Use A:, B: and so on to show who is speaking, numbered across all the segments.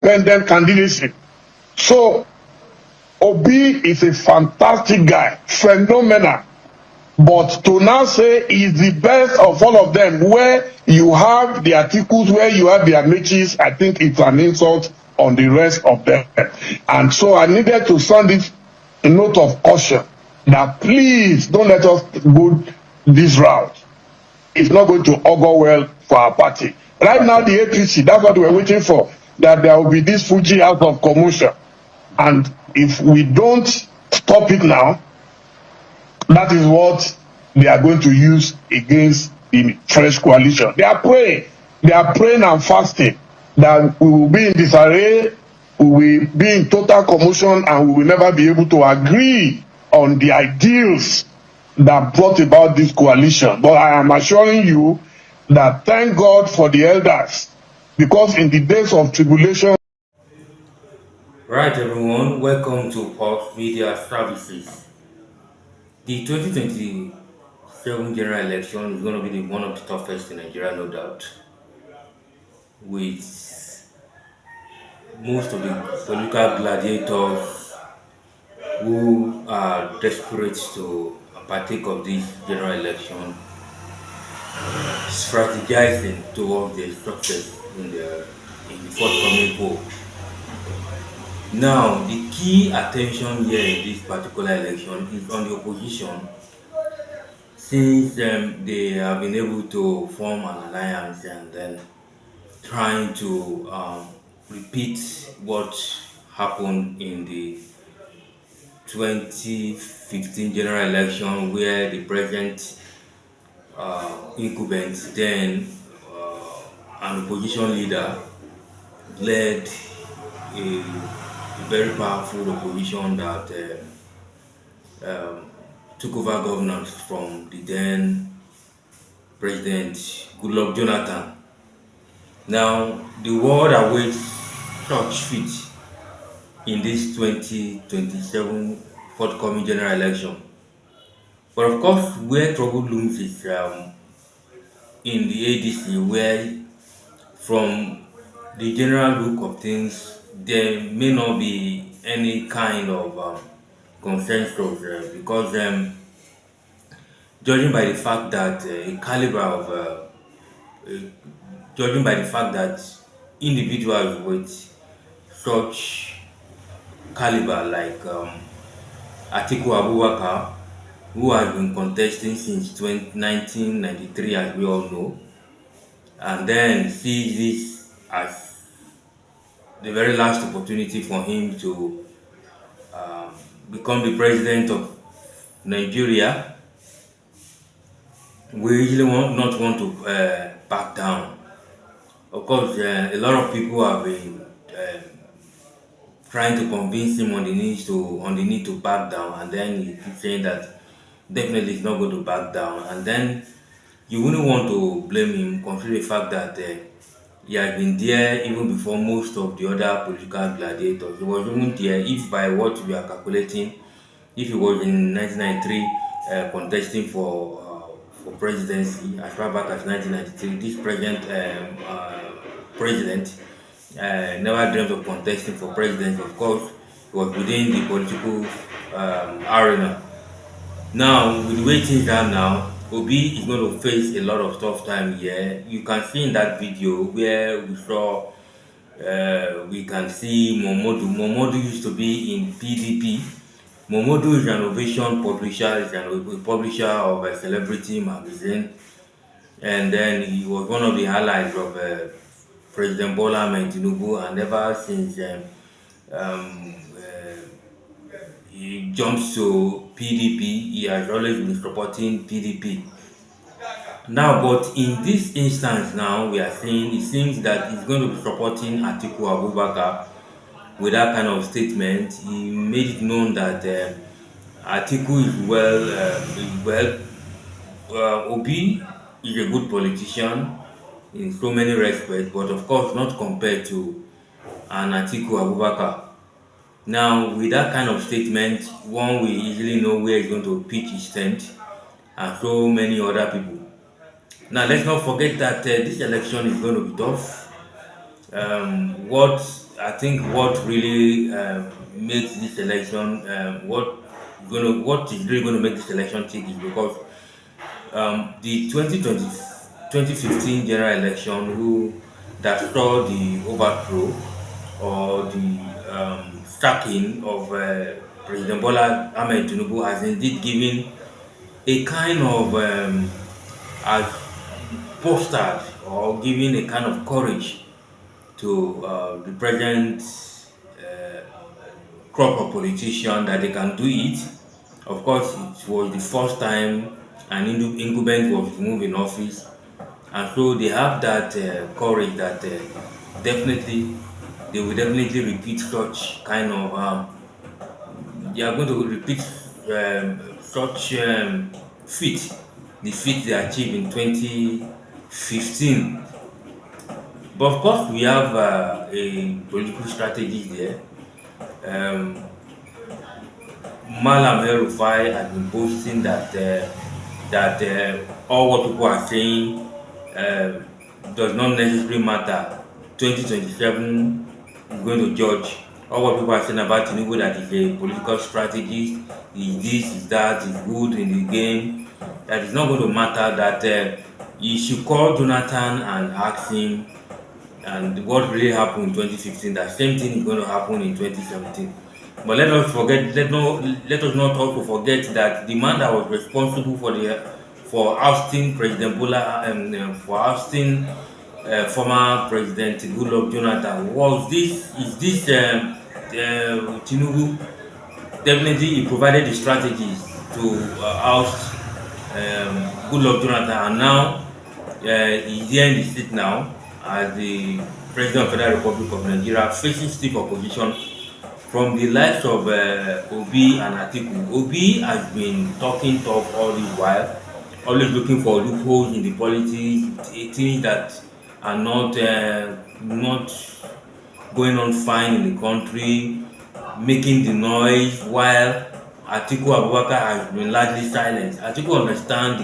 A: independent candidacy. So Obi is a fantastic guy, phenomenal. But to now say he's the best of all of them, where you have the Atikus, where you have the Amaechis, I think it's an insult on the rest of them. And so I needed to sound this note of caution that please don't let us go this route. It's not going to augur well for our party. Right now, the APC, that's what we're waiting for, that there will be this Fuji out of commotion. And if we don't stop it now, that is what they are going to use against the fresh coalition. They are praying and fasting that we will be in disarray, we will be in total commotion, and we will never be able to agree on the ideals that brought about this coalition. But I am assuring you that thank God for the elders, because in the days of tribulation.
B: Right, everyone, welcome to Pulse Media Services. The 2027 general election is going to be one of the toughest in Nigeria, no doubt, with most of the political gladiators who are desperate to partake of this general election, strategizing towards their success in the forthcoming poll. Now, the key attention here in this particular election is on the opposition, since they have been able to form an alliance and then trying to repeat what happened in the 2015 general election, where the present incumbent, then an opposition leader, led a very powerful opposition that took over governance from the then President Goodluck Jonathan. Now, the world awaits such feat in this 2027 forthcoming general election. But of course, where trouble looms is in the ADC, where from the general look of things, there may not be any kind of consensus because judging by the fact that judging by the fact that individuals with such caliber like Atiku Abubakar, who has been contesting since 1993, as we all know, and then sees this as the very last opportunity for him to become the president of Nigeria, we really not want to back down. Of course, a lot of people have been trying to convince him on the need to back down, and then he keeps saying that definitely he's not going to back down. And then you wouldn't want to blame him, considering the fact that he has been there even before most of the other political gladiators. He was even there, if by what we are calculating, if he was in 1993 contesting for presidency as far back as 1993, this president never dreamt of contesting for presidency. Of course, he was within the political arena. Now, with the way things are now, Obi is going to face a lot of tough time here. You can see in that video where we can see Momodu. Momodu used to be in PDP. Momodu is an ovation publisher, is a publisher of a celebrity magazine, and then he was one of the allies of President Bola Ahmed Tinubu, and ever since um, he jumps to PDP, he has always been supporting PDP. Now, but in this instance now, we are saying it seems that he's going to be supporting Atiku Abubakar with that kind of statement. He made it known that Atiku is Obi is a good politician in so many respects, but of course not compared to an Atiku Abubakar. Now, with that kind of statement, one will easily know where he's going to pitch his tent, and so many other people. Now, let's not forget that this election is going to be tough. What I think what really makes this election, what is really going to make this election tick is because the 2015 general election, that saw the overthrow or the sacking of President Bola Ahmed Tinubu, has indeed given a kind of has fostered or given a kind of courage to the present uh, crop of politicians that they can do it. Of course, it was the first time an incumbent was removed in office, and so they have that courage that definitely they will definitely repeat such kind of they are going to repeat such feat, the feat they achieved in 2015. But of course, we have a political strategy there. Um, Malam El-Rufai has been boasting that all what people are saying uh, does not necessarily matter. 2027 is going to judge. All what people are saying about Tinubu, that is a political strategist, is this, is that, is good in the game. That is not going to matter. That you should call Jonathan and ask him, and what really happened in 2015. That same thing is going to happen in 2017. But let us not also forget that the man that was responsible for ousting President Bola and for ousting former President Goodluck Jonathan is this Tinubu. Definitely, he provided the strategies to oust Goodluck Jonathan, and now he's here in the seat now as the President of the Federal Republic of Nigeria, facing stiff opposition from the likes of Obi and Atiku. Obi has been talking tough all this while, always looking for loopholes in the politics, things that are not going on fine in the country, making the noise, while Atiku Abubakar has been largely silent. Atiku understands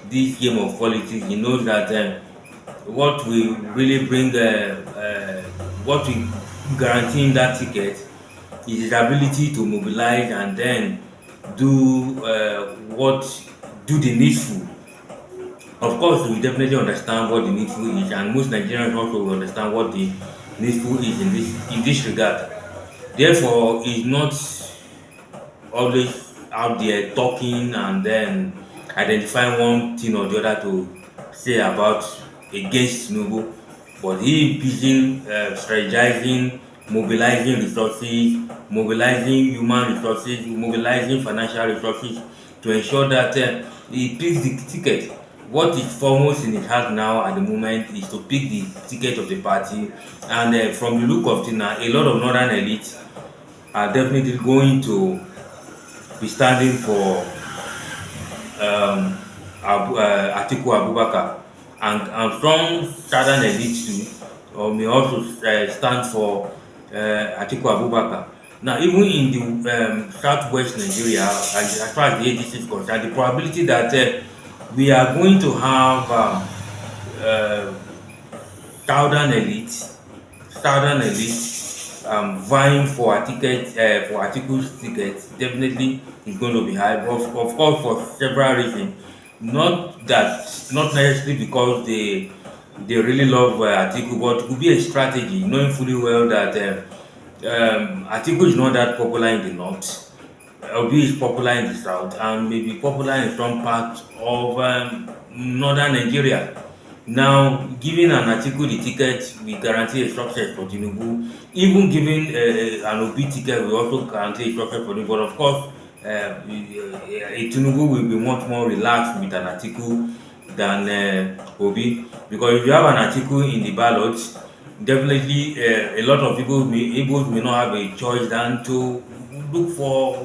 B: this game of politics. He knows that what will really bring, what will guarantee him that ticket is his ability to mobilize and then do do the needful. Of course, we definitely understand what the needful is, and most Nigerians also will understand what the needful is in this regard. Therefore, he's not always out there talking and then identifying one thing or the other to say about against Tinubu, but he busy strategizing, mobilizing resources, mobilizing human resources, mobilizing financial resources to ensure that he picks the ticket. What is foremost in his heart now at the moment is to pick the ticket of the party, and from the look of things now, a lot of northern elites are definitely going to be standing for Atiku Abubakar, and some southern elites too may also stand for Atiku Abubakar. Now, even in the southwest Nigeria, as far as the ADC is concerned, the probability that we are going to have southern elites vying for a ticket, for Atiku's ticket, definitely is going to be high. But of course, for several reasons, not necessarily because they really love Atiku, but it could be a strategy, knowing fully well that Atiku is not that popular in the north. Obi is popular in the south and may be popular in some parts of northern Nigeria. Now, giving an Atiku the ticket will guarantee a success for Tinubu. Even giving an Obi ticket will also guarantee a success for Tinubu. But of course, a Tinubu will be much more relaxed with an Atiku than Obi, because if you have an Atiku in the ballot, definitely a lot of people may not have a choice than to vote for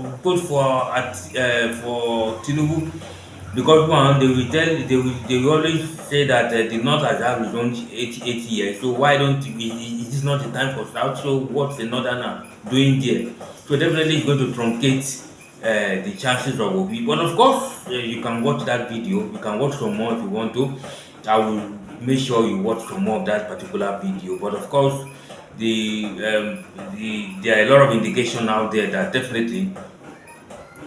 B: Tinubu, because one, they will always say that the North has had its own 80 years, so why don't is this not the time for South? So what's the Northerner doing there? So definitely it's going to truncate the chances of Obi. But of course, you can watch that video. You can watch some more if you want to. I will make sure you watch some more of that particular video. But of course, there are a lot of indication out there that definitely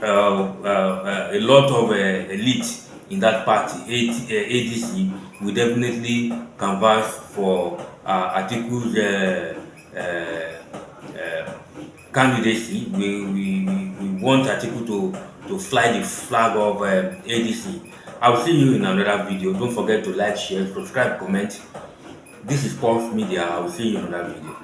B: a lot of elite in that party, ADC, will definitely canvass for Atiku's candidacy. We want Atiku to fly the flag of ADC. I'll see you in another video. Don't forget to like, share, subscribe, comment. This is Pulse Media. I will see you in another video.